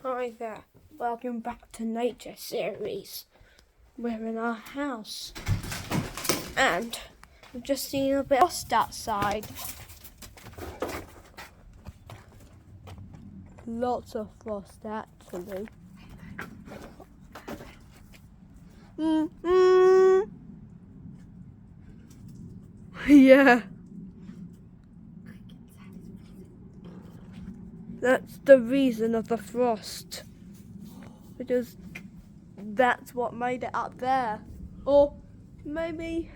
Hi there, welcome back to Nature Series. We're in our house and we've just seen a bit of frost outside. Lots of frost actually. Yeah. That's the reason of the frost. Because that's what made it up there. Or maybe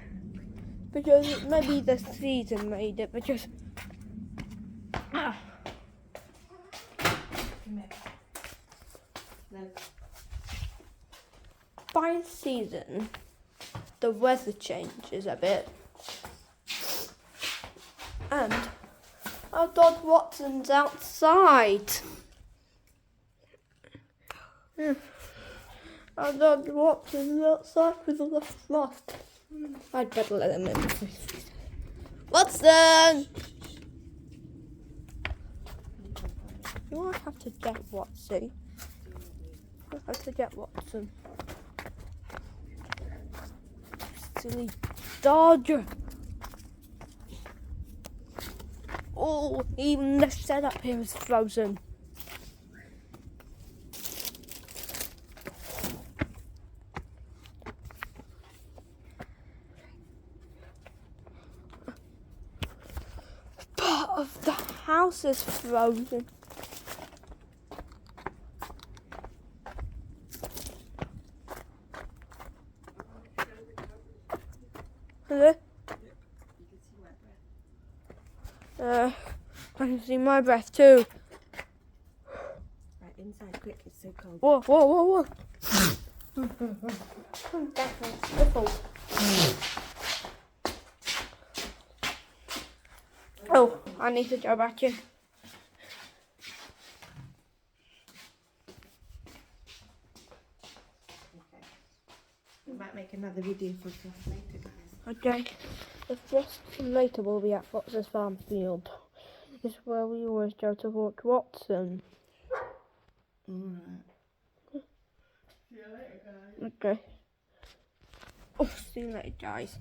the season made it because by season the weather changes a bit. And our dog Watson's outside. Our dog Watson's outside with all the frost. I'd better let him in. Watson! You won't have to get Watson. You have to get Watson. Silly dodger. Oh, even the setup here is frozen. Part of the house is frozen. Hello? I can see my breath too. Right, inside, quick, it's so cold. Whoa, whoa, whoa, whoa. That's a sniffle. Oh, I need to go back in. We might make another video for us later, guys. Okay. The first later will be at Fox's Farm Field. It's where we always go to watch Watson. Alright. See you later, guys. Okay. Oh, see you later, guys.